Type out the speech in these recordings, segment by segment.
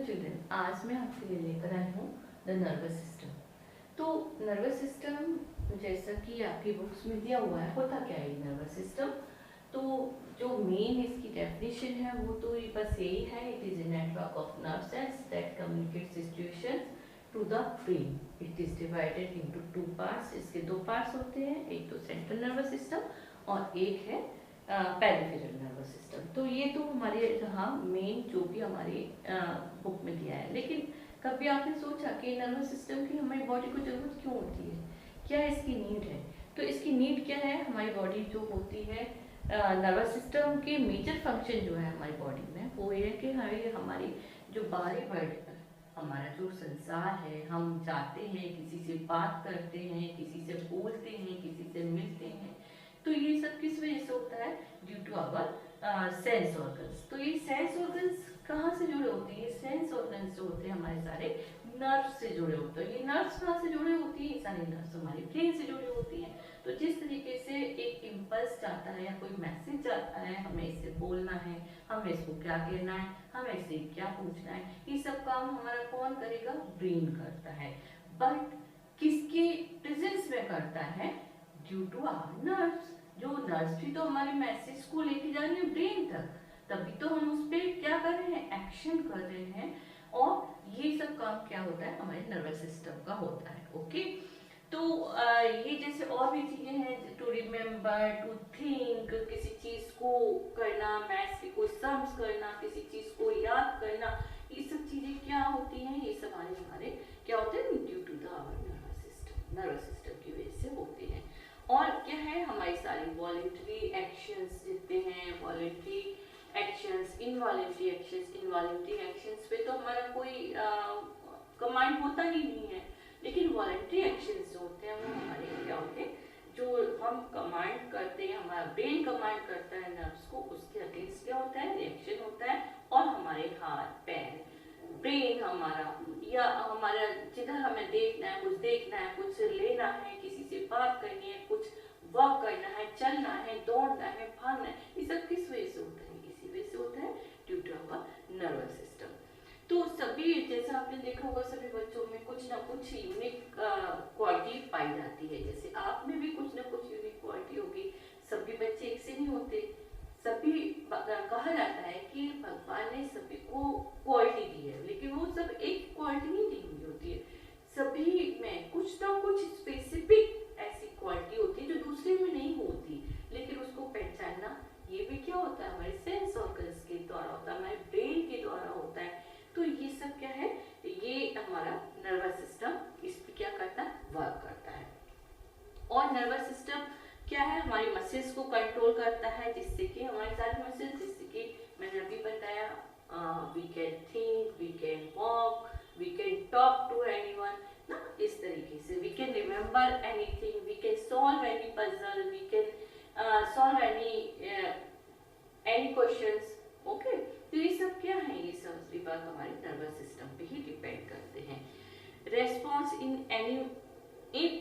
Children, आज मैं आपके लिए लेकर आई हूँ द नर्वस सिस्टम। तो नर्वस सिस्टम जैसा कि आपकी बुक्स में दिया हुआ है, होता क्या है नर्वस सिस्टम। तो जो मेन इसकी डेफिनेशन है वो तो बस यही है, it is a network of nerve cells that communicate situations to the brain. It is divided into two parts. इसके दो पार्ट्स होते हैं, एक तो सेंट्रल नर्वस सिस्टम और एक है पेरिफेरल नर्वस सिस्टम। तो ये तो हमारे यहाँ मेन जो भी हमारी बुक में दिया है। लेकिन कभी आपने सोचा कि नर्वस सिस्टम की हमारी बॉडी को जरूरत क्यों होती है, क्या इसकी नीड है। तो इसकी नीड क्या है, हमारी बॉडी जो होती है नर्वस सिस्टम के मेजर फंक्शन जो है हमारी बॉडी में वो ये है कि हमारी जो बाहरी वर्ल्ड, हमारा जो संसार है, हम जाते हैं, किसी से बात करते हैं, किसी से बोलते हैं, किसी से मिलते हैं, तो ये सब किस वजह से होता है, due to our sense organs. तो ये सेंस ऑर्गन्स कहाँ से जुड़े होते हैं, सेंस ऑर्गन्स जो होते हैं हमारे सारे नर्व से जुड़े होते हैं। ये नर्व्स कहाँ से जुड़े होती है, सारी नर्व्स हमारी ब्रेन से जुड़ी होती हैं। तो जिस तरीके से एक इम्पल्स जाता है या कोई मैसेज जाता है, हमें इससे बोलना है, हमें इसको क्या कहना है, हमें इससे क्या पूछना है, ये सब काम हमारा कौन करेगा, ब्रेन करता है। बट किसके प्रेजेंस में करता है, ड्यू टू आवर नर्व्स। जो नर्व्स भी तो हमारे मैसेज को लेके जा रहे हैं ब्रेन तक, तभी तो हम उस पर क्या कर रहे हैं, एक्शन कर रहे हैं। और ये सब काम क्या होता है, हमारे नर्वस सिस्टम का होता है। ओके, तो ये जैसे और भी चीजें हैं, टू रिमेम्बर, टू थिंक, किसी चीज को करना, मैथ्स की कोई सम्स करना, किसी चीज को याद करना, ये सब चीजें क्या होती हैं, ये सब हमारे क्या होते हैं, due to the our nervous system की वजह से होते हैं। और क्या है, हमारी सारी वॉलेंट्री एक्शंस जितने हैं, voluntary actions, involuntary actions, involuntary actions पे तो हमारा कोई कमांड होता ही नहीं है। लेकिन वॉलेंट्री एक्शंस जो होते हैं वो हमारे क्या होते हैं, जो हम कमांड करते हैं, हमारा ब्रेन कमांड करता है नर्व्स को, उसके अगेंस्ट क्या होता है, रिएक्शन होता है। और हमारे हाथ पैर, ब्रेन हमारा, या हमारा जिधर हमें देखना है, कुछ देखना है, कुछ लेना है, किसी से बात करनी है, कुछ वॉक करना है, चलना है, दौड़ना है, भागना है, ये सब किस वजह से होता है, इसी वजह से होता है, due to our nervous system. तो सभी, जैसा आपने देखा होगा, सभी बच्चों में कुछ ना कुछ यूनिक क्वालिटी पाई जाती है। जैसे आप में भी कुछ ना कुछ यूनिक क्वालिटी होगी, सभी बच्चे एक से नहीं होते। सभी कहा जाता है कि भगवान ने सभी को क्वालिटी दी है, लेकिन वो सब एक क्वालिटी नहीं दी हुई होती है। सभी में कुछ ना कुछ स्पेसिफिक ऐसी क्वालिटी होती है जो दूसरे में नहीं होती, लेकिन उसको पहचानना ये भी क्या होता है, हमारे सेंस ऑर्गन्स के द्वारा होता है, हमारे ब्रेन के द्वारा होता है। तो ये सब क्या है, ये हमारा नर्वस सिस्टम इस पर क्या करता है, वर्क करता है। और नर्वस सिस्टम क्या है, हमारी मसल्स को कंट्रोल करता है, जिससे कि हमारे सारे मसल्स, जिससे कि मैंने अभी बताया, we can think, we can walk, we can talk to anyone ना, इस तरीके से we can remember anything, we can solve any puzzle, we can solve any questions. Okay, तो ये सब क्या है, ये सब विभाग हमारे नर्वस सिस्टम पे ही डिपेंड करते हैं। Response in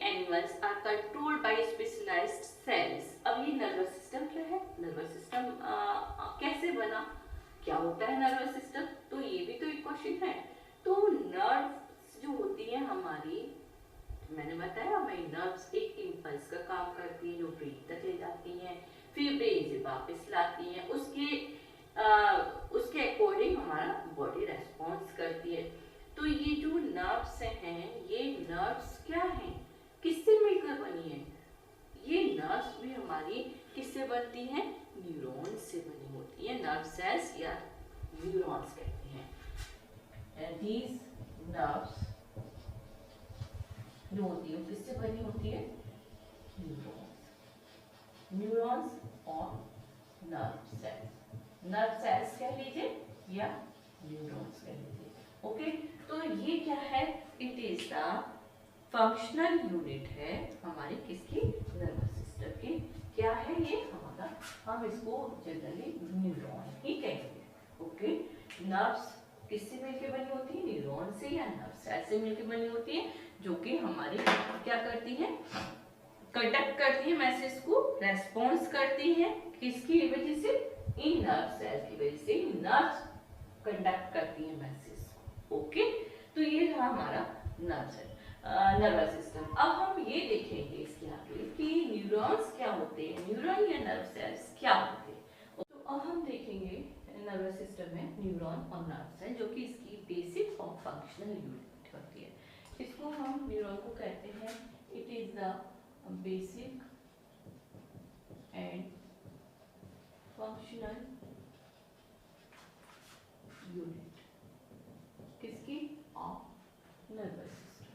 animals are controlled by specialised cells. अब ये नर्वस सिस्टम क्या है, नर्वस सिस्टम कैसे बना, क्या होता है नर्वस सिस्टम, तो ये भी तो एक क्वेश्चन है। तो नर्व्स जो होती है हमारी, मैंने बताया, हमारी नर्व्स एक इम्पल्स का काम करती है जो ब्रेन तक ले जाती हैं, फिर ब्रेन से वापस लाती हैं, उसके अकॉर्डिंग हमारा बॉडी रेस्पॉन्स करती है। तो ये जो नर्व्स हैं, ये नर्व्स क्या हैं, किससे मिलकर बनी है, ये नर्व्स भी हमारी किससे बनती हैं, न्यूरॉन्स से बनी होती है। नर्व सेल्स या न्यूरॉन्स कहते हैं। एंड दीज नर्व्स जो होती है किससे बनी होती है, न्यूरॉन्स और नर्व सेल्स कह लीजिए या न्यूरॉन्स कह लीजिए। ओके, तो ये क्या है, it is the functional unit है हमारी किसकी, नर्वस सिस्टम की। क्या है ये हमारा, हम इसको जनरली न्यूरॉन ही कहेंगे। ओके, नर्व्स किससे मिलकर बनी होती है, न्यूरॉन से या नर्व सेल से मिलकर बनी होती है, जो कि हमारी क्या करती है, कंडक्ट करती है मैसेज को, रेस्पॉन्स करती है, किसकी वजह से, इन नर्व सेल की वजह से। नर्व्स कंडक्ट करती है मैसेज को। ओके, तो ये रहा हमारा नर्वस सिस्टम। अब हम ये देखेंगे इसके आगे कि न्यूरॉन्स क्या होते हैं, न्यूरॉन या नर्व सेल्स क्या होते हैं। तो अब हम देखेंगे नर्वस सिस्टम में न्यूरॉन और नर्व सेल, जो कि इसकी बेसिक और फंक्शनल यूनिट होती है। इसको हम न्यूरॉन को कहते हैं, it is the basic and functional unit किसकी, ऑफ नर्वस सिस्टम।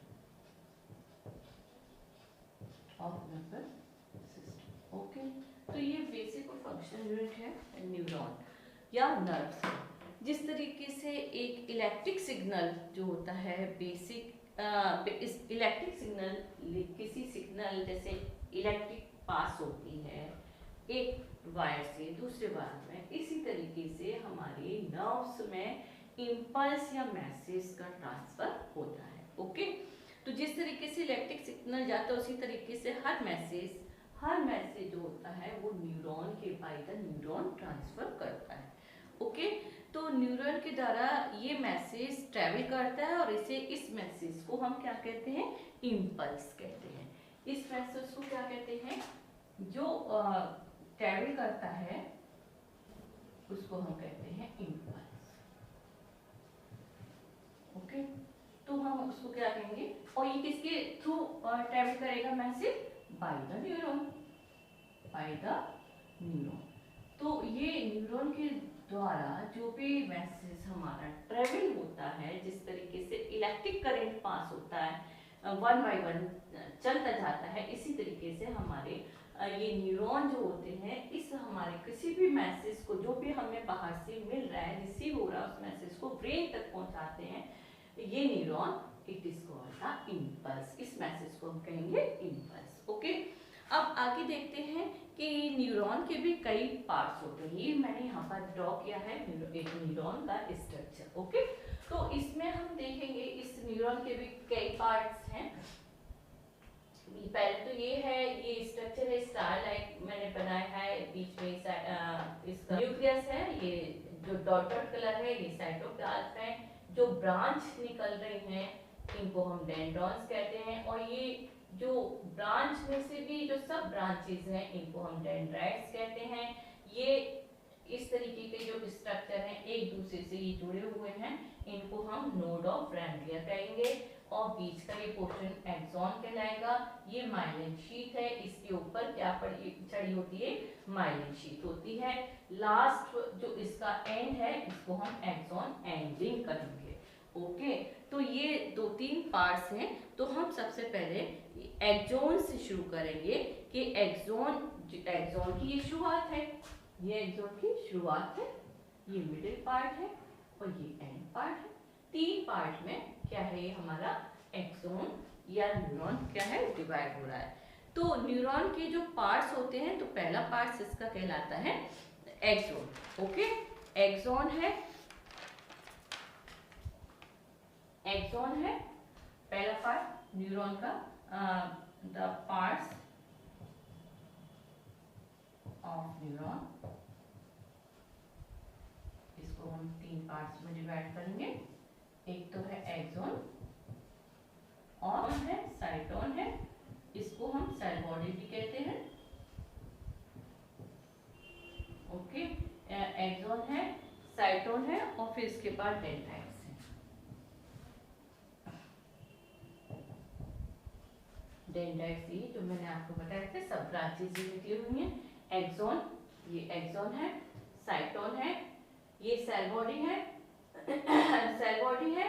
ओके, तो ये बेसिक और फंक्शनल यूनिट है न्यूरॉन या नर्व सेल। जिस तरीके से एक इलेक्ट्रिक सिग्नल जो होता है बेसिक, इस इलेक्ट्रिक सिग्नल, किसी सिग्नल जैसे इलेक्ट्रिक पास होती है एक वायर से दूसरे वायर में, इसी तरीके से हमारे नर्व्स में इम्पल्स या मैसेज का ट्रांसफर होता है। ओके, तो जिस तरीके से इलेक्ट्रिक सिग्नल जाता है उसी तरीके से हर मैसेज जो होता है वो न्यूरॉन के बाय द न्यूरॉन ट्रांसफर करता है। ओके, तो न्यूरॉन के द्वारा ये मैसेज ट्रैवल करता है और इस मैसेज को हम क्या कहते हैं, इम्पल्स कहते हैं। इस मैसेज को क्या कहते हैं, जो ट्रैवल करता है उसको हम कहते हैं इम्पल्स। ओके, तो हम उसको क्या कहेंगे, और ये किसके थ्रू ट्रैवल करेगा message, by the neuron, by the neuron. तो ये न्यूरॉन के द्वारा जो भी मैसेज हमारा ट्रैवल होता है, जिस तरीके से इलेक्ट्रिक करंट पास होता है वन बाय वन चलता जाता है, इसी तरीके से हमारे ये न्यूरॉन जो होते हैं इस हमारे किसी भी मैसेज को जो भी हमें बाहर से मिल रहा है, रिसीव हो रहा है, उस मैसेज को ब्रेन तक पहुंचाते हैं ये neuron. It is called the impulse. इस मैसेज को हम कहेंगे इम्पल्स। ओके, अब आगे देखते हैं कि न्यूरॉन के भी कई पार्ट्स होते हैं। ये मैंने यहाँ पर ड्रॉ किया है एक न्यूरॉन का स्ट्रक्चर। ओके, तो इसमें हम देखेंगे इस न्यूरॉन के भी कई पार्ट्स हैं। पहले तो ये है, ये स्ट्रक्चर है स्टार लाइक मैंने बनाया है, बीच में इसका न्यूक्लियस है, ये जो डॉटेड कलर है ये साइटोप्लाज्म है, जो ब्रांच निकल रही हैं इनको हम डेंड्रॉन्स कहते हैं, और ये जो ब्रांच में से भी जो सब ब्रांचेस हैं इनको हम डेंड्राइट्स कहते हैं। ये इस तरीके के जो स्ट्रक्चर हैं एक दूसरे से ये जुड़े हुए हैं, इनको हम नोड ऑफ रैंडलियर कहेंगे, और बीच का ये पोर्शन एक्सॉन कहलाएगा। ये माइलिन शीट है, इसके ऊपर क्या चढ़ी होती है, माइलिन शीट होती है। लास्ट जो इसका एंड है इसको हम एक्सॉन एंडिंग कहेंगे। ओके, तो ये 2-3 पार्ट्स हैं। तो हम सबसे पहले एक्सॉन से शुरू करेंगे कि एक्सॉन की ये शुरुआत है, ये एक्सॉन की शुरुआत है, ये मिडिल पार्ट है और ये एंड पार्ट है। 3 पार्ट में क्या है ये हमारा एक्सॉन या न्यूरॉन क्या है डिवाइड हो रहा है। तो न्यूरॉन के जो पार्ट्स होते हैं, तो पहला पार्ट इसका कहलाता है एक्सॉन। ओके, एक्सॉन है पहला पार्ट न्यूरॉन का, द पार्ट्स ऑफ न्यूरॉन, इसको हम 3 पार्ट्स में डिवाइड करेंगे। एक तो है एक्सॉन और है साइटोन है, इसको हम सेल बॉडी भी कहते हैं। ओके, एक्सॉन है, साइटोन है और फिर इसके बाद डेंड्राइट्स है। डेंड्राइट्स ये जो मैंने आपको बताया थे सब ब्रांचेस निकली हुई हैं। एक्सॉन, ये एक्सॉन है, साइटोन है, ये सेल बॉडी है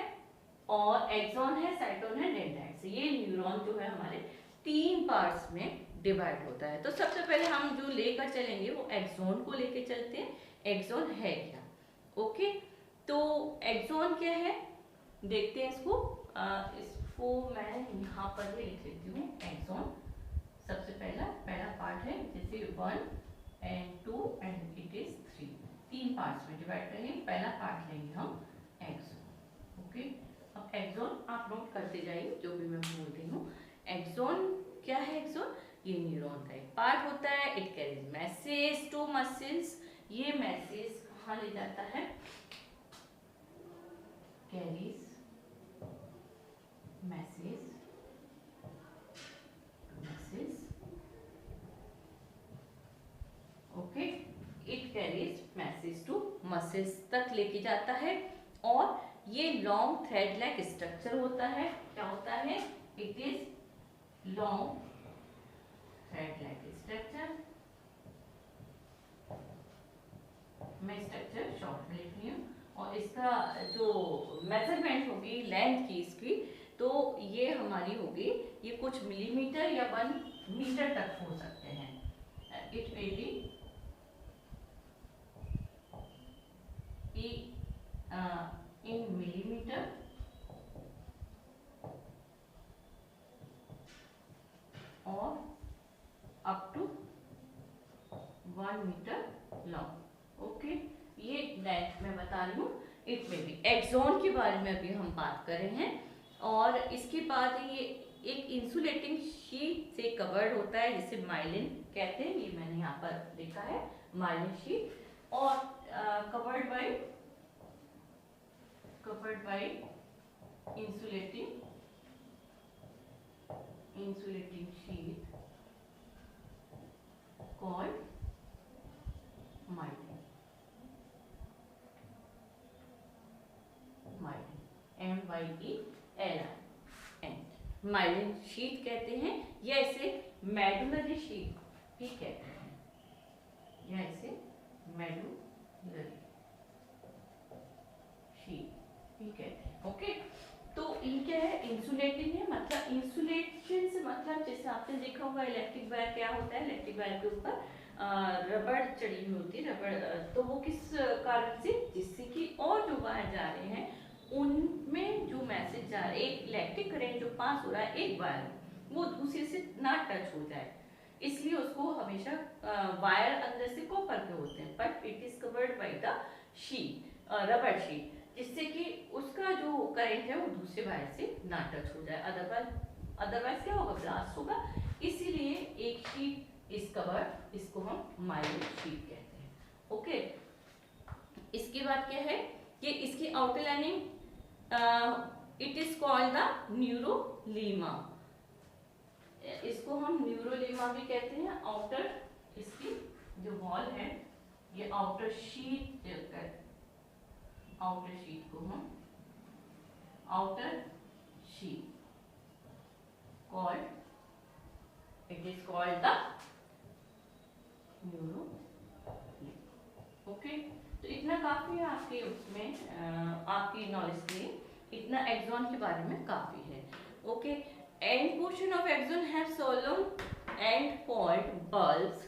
और एक्सॉन है, साइटोन है, डेंड्राइट्स। ये न्यूरॉन जो है हमारे 3 पार्ट्स में डिवाइड होता है। तो सबसे पहले हम जो लेकर चलेंगे वो एक्सॉन को लेकर चलते हैं। एक्सॉन है क्या? ओके, तो एक्सॉन क्या है देखते हैं इसको। इसको मैं यहाँ पर भी लिख लेती हूँ। एक्सॉन सबसे पहला पार्ट है, जैसे 1 and 2 and it is 3, 3 parts में डिवाइड करेंगे। पहला पार्ट लेंगे हम एक्सॉन। ओके, अब एक्सॉन आप नोट करते जाइए जो भी मैं बोल रही हूँ। एक्सॉन क्या है? एक्सॉन ये न्यूरॉन का एक पार्ट होता है। It carries message to muscles. ये मैसेज कहाँ ले जाता है? कैरीज मसल्स तक लेके जाता है और ये लॉन्ग थ्रेड लाइक स्ट्रक्चर होता है। क्या होता है? It is long thread like structure. मैं स्ट्रक्चर शॉर्ट में लिख रही हूँ और इसका जो मेजरमेंट होगी लेंथ की इसकी, तो ये हमारी होगी, ये कुछ मिलीमीटर या 1 मीटर तक हो सकते हैं। It may be in millimeter or up to 1 metre long. Okay, ये लेंथ मैं बता रही हूँ। इट में भी एक्सॉन के बारे में अभी हम बात कर रहे हैं और इसके बाद ये एक इंसुलेटिंग शीट से कवर्ड होता है जिसे माइलिन कहते हैं। ये मैंने यहाँ पर लिखा है माइलिन शीट। और covered by insulating sheet called myelin, M-Y-E-L-I-N, myelin sheath कहते हैं या इसे मेडुलरी शीट भी कहते हैं, या इसे मेडुलरी शीट भी कहते हैं। ओके, तो ये क्या है? इंसुलेटिंग है, मतलब इंसुलेशन से मतलब जैसे आपने देखा होगा इलेक्ट्रिक वायर क्या होता है, इलेक्ट्रिक वायर के ऊपर रबड़ चढ़ी हुई होती है, रबड़, तो वो किस कारण से? जिससे कि और जो वायर जा रहे हैं उनमें जो मैसेज जा रहा है, एक इलेक्ट्रिक करंट जो पास हो रहा है एक वायर वो दूसरे से ना टच हो जाए, इसलिए उसको हमेशा वायर अंदर से कॉपर के होते हैं, but it is covered by the sheet, रबड़ शीट, जिससे कि उसका जो करंट है वो दूसरे वायर से ना टच हो जाए, अदरवाइज क्या होगा? ब्लास्ट होगा। इसीलिए एक शीट इज कवर्ड, इसको हम माइलिन शीट कहते हैं। ओके, इसके बाद क्या है? ये इसकी outer lining, it is called the neurilemma, इसको हम न्यूरोलीमा भी कहते हैं। आउटर, इसकी जो वॉल है, ये आउटर शीट को हम outer sheet called, it is called the neurilemma. Okay, तो इतना काफी है आपके उसमें, आपकी नॉलेज के लिए इतना एक्सॉन के बारे में काफी है। Okay, end portion of axon have swollen and called bulbs.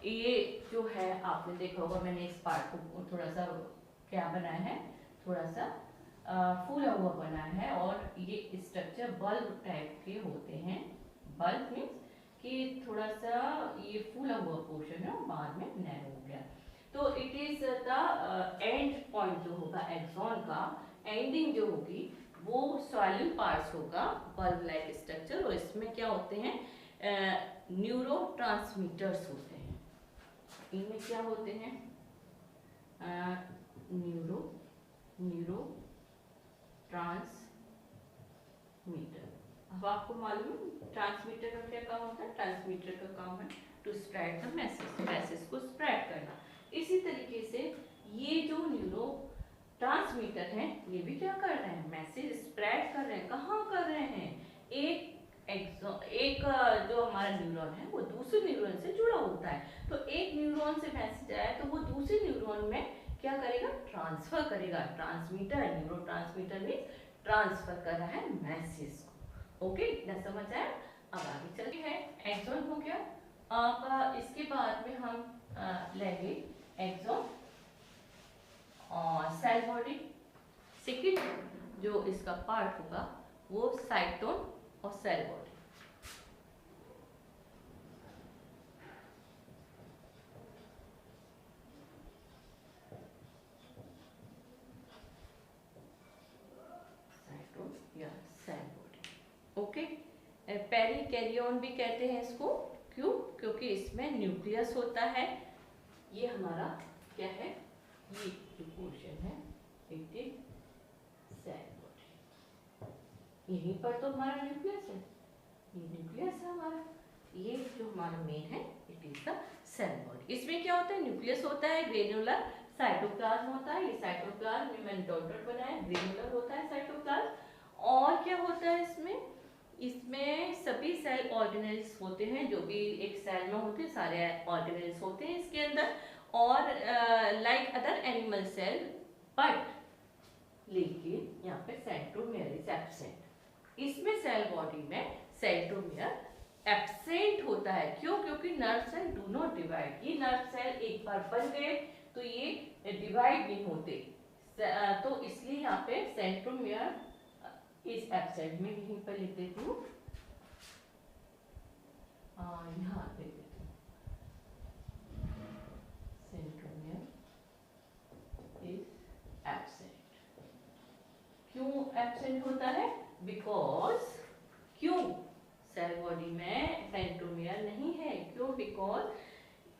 ये जो है आपने देखा होगा, मैंने इस पार्ट को थोड़ा सा क्या बनाया है, थोड़ा सा फूला हुआ बना है और ये स्ट्रक्चर बल्ब टाइप के होते हैं। बल्ब मीन्स कि थोड़ा सा ये फूला हुआ पोर्शन है और बाद में नैरो हो गया। तो it is the end point जो होगा एक्सॉन का, एंडिंग जो होगी वो सॉइलम पार्ट्स होगा, बल्ब लाइक स्ट्रक्चर, और इसमें क्या होते हैं? न्यूरो ट्रांसमीटर्स होते हैं। इनमें क्या होते हैं? Neuro transmitter. अब आपको मालूम ट्रांसमीटर का क्या काम होता है? ट्रांसमीटर का काम है टू स्प्रेड द मैसेज को स्प्रेड करना। इसी तरीके से ये जो न्यूरो ट्रांसमीटर हैं ये भी क्या कर रहे हैं? मैसेज स्प्रेड कर रहे हैं। कहाँ कर रहे हैं? एक जो हमारा न्यूरॉन है वो दूसरे न्यूरॉन से जुड़ा होता है, तो एक न्यूरॉन से मैसेज आया तो वो दूसरे न्यूरॉन में क्या करेगा? ट्रांसफर करेगा। Transmitter, neuro transmitter means transfer कर रहा है मैसेज को। ओके, इतना समझ आया? अब आगे चलते हैं। एक्सॉन हो गया। अब इसके बाद में हम लेंगे एक्सॉन और सेल बॉडी। सेकेंड जो इसका पार्ट होगा वो साइटोन और सेल बॉडी। साइटोन या सेल बॉडी। ओके, पेरिकैरियोन भी कहते हैं इसको। क्यों? क्योंकि इसमें न्यूक्लियस होता है। ये हमारा क्या है? ये जो पोर्शन है इट इज सेल बॉडी। यहीं पर तो हमारा न्यूक्लियस है, ये न्यूक्लियस है हमारा। ये जो हमारा मेन है it is the cell body. इसमें क्या होता है? न्यूक्लियस होता है, ग्रेन्युलर साइटोप्लाज्म होता है, ये साइटोप्लाज्म में मैंने डॉट डॉट बनाया, ग्रेनुलर होता है साइटोप्लाज्म। और क्या होता है इसमें, इसमें सभी सेल ऑर्गेनेल्स होते हैं, जो भी एक सेल में होते हैं सारे ऑर्गेनेल्स होते हैं इसके अंदर। और like other animal cell, but लेकिन यहाँ पे सेंट्रोमियर इज एब्सेंट। इसमें सेल बॉडी में सेंट्रोमियर एब्सेंट होता है। क्यों? क्योंकि nerve cell do not divide. ये नर्व सेल एक बार बन गए तो ये डिवाइड नहीं होते, तो इसलिए यहाँ पे सेंट्रोमियर इज एब्सेंट। मैं यहीं पर लिख देती हूँ, यहाँ पे देती हूँ सेंट्रोमियर इज एब्सेंट। क्यों एब्सेंट होता है? बिकॉज, क्यों सेल बॉडी में सेंट्रोमियर नहीं है? क्यों? Because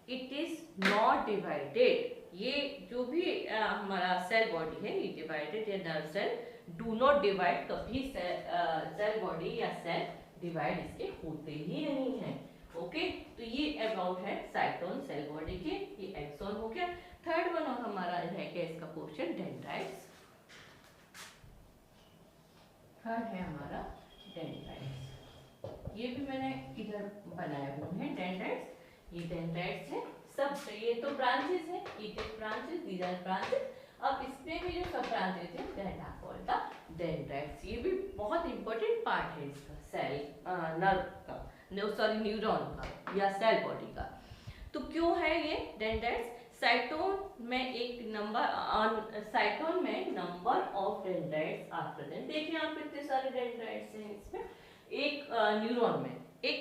it is not divided. ये जो भी हमारा सेल बॉडी है, ये डिवाइडेड या nerve cell do not divide. कभी सेल बॉडी या सेल डिवाइड इसके होते ही नहीं है। ओके, तो ये अबाउट है साइटोन सेल बॉडी के। ये एक्सॉन हो गया। थर्ड वन और हमारा है क्या इसका क्वेश्चन, डेंड्राइट्स। थर्ड है हमारा डेंड्राइट्स। ये भी मैंने इधर बनाए हुए हैं डेंड्राइट्स। ये डेंड्राइट्स है सब, ये तो ब्रांचेस है, each branches, these are branches. अब इसमें भी जो सब ब्रांचेस है that are called the dendrites. ये भी बहुत इंपॉर्टेंट पार्ट है इसका, सेल नर्व का, सॉरी न्यूरॉन का या सेल बॉडी का। तो क्यों है ये डेंड्राइट्स? साइटोन में एक नंबर, साइटोन में number of dendrites are present. देखिए आप कितने सारे डेंड्राइट्स हैं इसमें। एक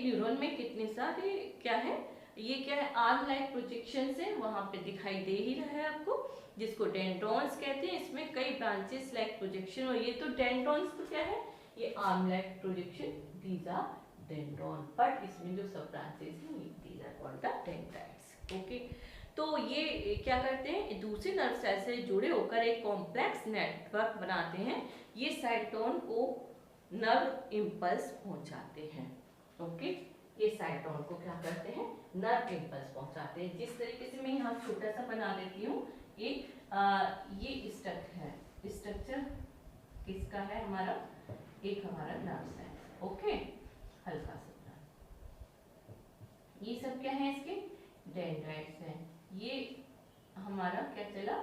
न्यूरॉन में कितने सारे क्या है, ये क्या है, आर्म लाइक प्रोजेक्शन है, वहां पे दिखाई दे ही रहा है आपको, जिसको डेंड्रॉन्स कहते हैं। इसमें कई ब्रांचेस लाइक प्रोजेक्शन, और ये तो डेंड्रॉन्स तो क्या है, ये arm like projection, these are dendron. But इसमें जो सब ब्रांचेस हैं these are called the dendrites. Okay, तो ये क्या करते हैं, दूसरे नर्व सेल से जुड़े होकर एक कॉम्प्लेक्स नेटवर्क बनाते हैं। ये साइटोन को नर्व इंपल्स पहुंचाते हैं। ओके, ये साइटोन को क्या करते हैं, नर्व इंपल्स पहुंचाते हैं। जिस तरीके से मैं यहाँ छोटा सा बना देती हूँ, ये स्ट्रक्चर किसका है हमारा, एक हमारा नर्व सेल। ओके, हल्का सा ये सब क्या है, इसके डेंड्राइट्स हैं। ये हमारा क्या चला,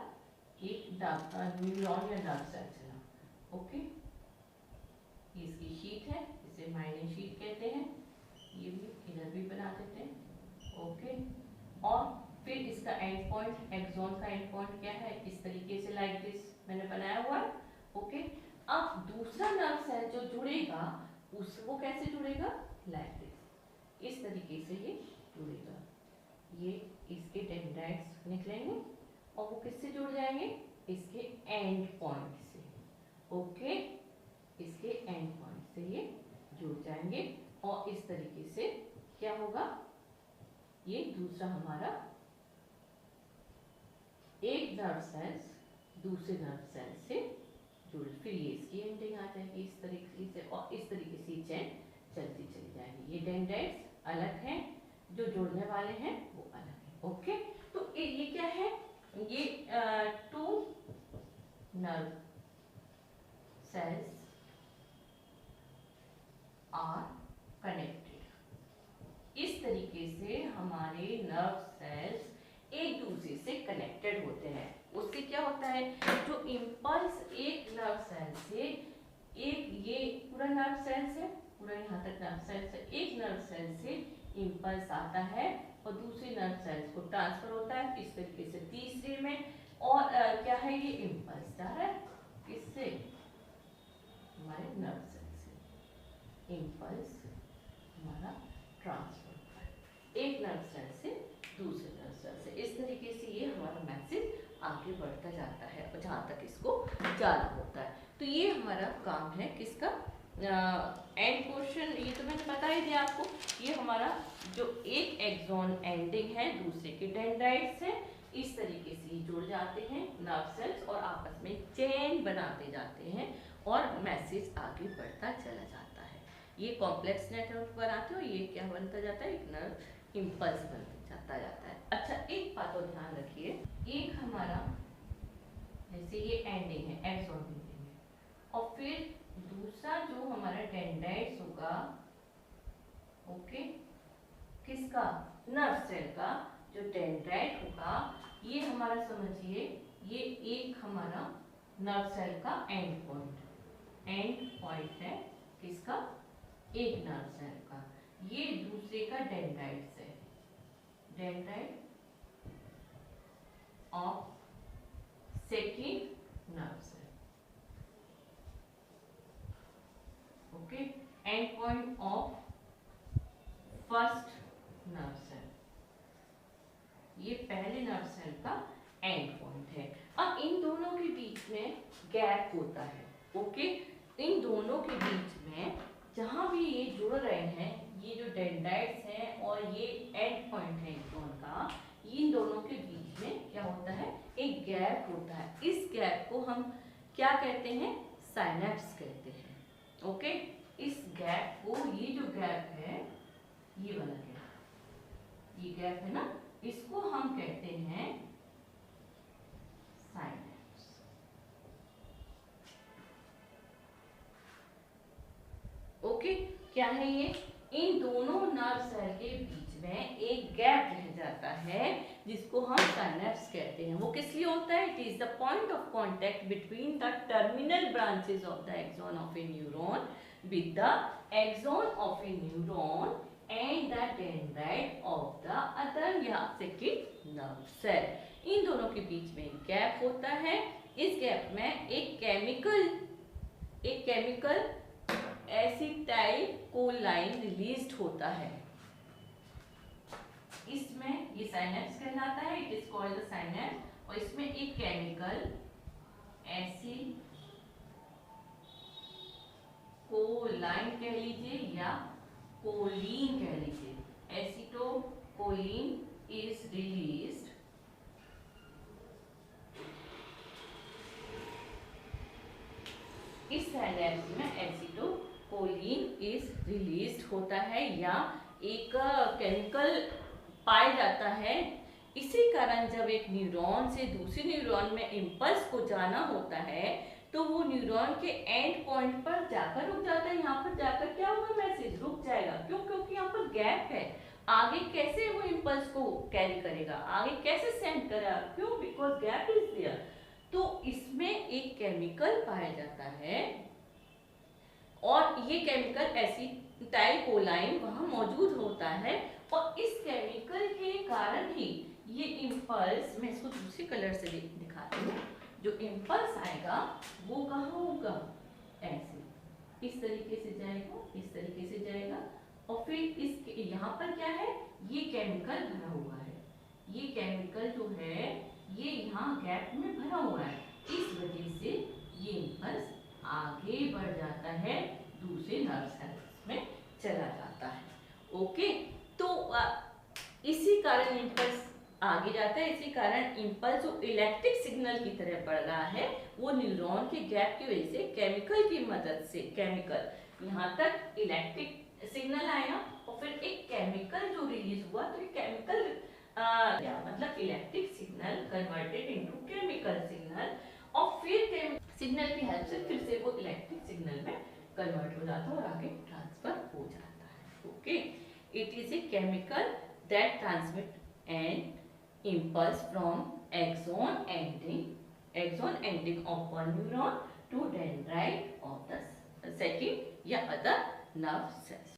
एक न्यूरॉन या नर्व सेल चला। ओके, ये इसकी शीट है, इसे माइलिन शीट कहते हैं। ये भी इधर भी बना देते हैं। ओके, और फिर इसका एंड पॉइंट, एक्सॉन का एंड पॉइंट क्या है, इस तरीके से लाइक दिस मैंने बनाया हुआ है। ओके, अब दूसरा नर्व सेल जो जुड़ेगा वो कैसे जुड़ेगा, लाइक दिस, इस तरीके से ये जुड़ेगा। ये इसके डेंड्राइट्स निकलेंगे और वो किससे जुड़ जाएंगे, इसके एंड पॉइंट से। ओके, इसके एंड पॉइंट से ये जुड़ जाएंगे और इस तरीके से क्या होगा, ये दूसरा हमारा एक नर्व सेल दूसरे नर्व सेल से जुड़, फिर ये इसकी एंडिंग आ जाएगी इस तरीके से, और इस तरीके से चेन चलती चली जाएगी। ये डेंड्राइट्स अलग हैं, जो जुड़ने वाले हैं वो अलग है। ओके, तो ये क्या है, ये two nerve cells are connected. इस तरीके से हमारे नर्व सेल्स एक दूसरे से कनेक्टेड होते हैं। उससे क्या होता है, जो इम्पल्स एक नर्व सेल से, एक ये पूरा नर्व सेल से, पूरा यहाँ तक नर्व सेल से, एक नर्व सेल से इम्पल्स आता है और दूसरे नर्व सेल्स को ट्रांसफर होता है इस तरीके से तीसरे में। और क्या है, ये इम्पल्स जा रहा है किससे, हमारे नर्व सेल से। इम्पल्स हमारा ट्रांसफर होता है एक नर्व सेल से दूसरे नर्व सेल से। इस तरीके से ये हमारा मैसेज आगे बढ़ता जाता है और जहाँ तक इसको जाना होता है। तो ये हमारा काम है किसका, एंड पोर्शन। ये तो मैंने बता ही दिया आपको। ये हमारा जो एक एक्सॉन एंडिंग है दूसरे के डेंड्राइट्स है, इस तरीके से ही जुड़ जाते हैं नर्व सेल्स और आपस में चेन बनाते जाते हैं और मैसेज आगे बढ़ता चला जाता है। ये कॉम्प्लेक्स नेटवर्क बनाते हो, ये क्या बनता जाता है, एक नर्व इम्पल्स बनता जाता है। अच्छा, एक बात और ध्यान रखिए, एक हमारा जैसे ये एंडिंग है, एक्सॉन एंडिंग है। और फिर दूसरा जो हमारा डेंड्राइट्स होगा, ओके, किसका, नर्व सेल का जो डेंड्राइट होगा, ये हमारा समझिए ये एक हमारा नर्व सेल का एंड पॉइंट है, किसका, एक नर्व सेल का। ये दूसरे का डेंड्राइट्स है, dendrite of second nerve cell, okay, end point of first nerve cell, ये पहले नर्व सेल का एंड पॉइंट है। अब इन दोनों के बीच में गैप होता है, ओके, इन दोनों के बीच में जहां भी ये जुड़ रहे हैं, ये जो डेंड्राइट्स हैं और ये एंड पॉइंट है एक्सॉन का, इन दोनों के बीच में क्या होता है, एक गैप होता है। इस गैप को हम क्या कहते हैं, साइनेप्स कहते हैं, ओके। इस गैप को, ये जो गैप है, ये वाला गैप, ये गैप है ना, इसको हम कहते हैं साइनेप्स, ओके। क्या है ये, इन दोनों नर्व सेल के बीच में एक गैप रह जाता है जिसको हम साइनेप्स कहते हैं। वो किस लिए होता है, it is the point of contact between the terminal branches of the axon of a neuron with the axon of a neuron and the dendrite of the other या second nerve cell। इन दोनों के बीच में एक gap होता है। इस gap में एक केमिकल एसिटाइलकोलाइन रिलीज्ड होता है। इसमें ये साइनेप्स कहलाता है, it is called the synapse. और इसमें एक केमिकल कोलाइन कह लीजिए या कोलिन कह लीजिए, एसिटोकोलिन इज रिलीज्ड इस साइनेप्स में एसिटोकोलिन इज रिलीज्ड होता है या एक केमिकल पाया जाता है। इसी कारण जब एक न्यूरॉन से दूसरे न्यूरॉन में इम्पल्स को जाना होता है तो वो न्यूरॉन के एंड पॉइंट पर जाकर रुक जाता है। यहाँ पर जाकर क्या होगा, मैसेज रुक जाएगा। क्यों, क्योंकि यहाँ पर गैप है। आगे कैसे वो इम्पल्स को कैरी करेगा, आगे कैसे सेंड करेगा, क्यों, बिकॉज गैप इज देयर। तो इसमें एक केमिकल पाया जाता है और ये केमिकल एसिटाइलकोलाइन वहां मौजूद होता है और इस केमिकल के कारण ही ये इम्पल्स, मैं इसको दूसरे कलर से दिखाती हूँ, जो इम्पल्स आएगा वो कहाँ होगा, ऐसे, इस तरीके से जाएगा, इस तरीके से जाएगा और फिर इस यहाँ पर क्या है, ये केमिकल भरा हुआ है। ये केमिकल जो है ये यहाँ गैप में भरा हुआ है, इस वजह से ये इम्पल्स आगे बढ़ जाता है, दूसरे नर्व सेल्स में चला जाता है, ओके। तो इसी कारण इम्पल्स आगे जाता है। इसी कारण इम्पल्स जो इलेक्ट्रिक सिग्नल की तरह बढ़ रहा है वो न्यूरॉन के गैप की वजह से केमिकल की मदद से, केमिकल यहाँ तक इलेक्ट्रिक सिग्नल आया और फिर एक केमिकल जो रिलीज हुआ, तो केमिकल मतलब electric signal converted into chemical signal और फिर सिग्नल की हेल्प से फिर से वो इलेक्ट्रिक सिग्नल में कन्वर्ट हो जाता है और आगे ट्रांसफर हो जाता है, okay. It is a chemical that transmit an impulse from axon ending of one neuron to dendrite of the second या other nerve cells।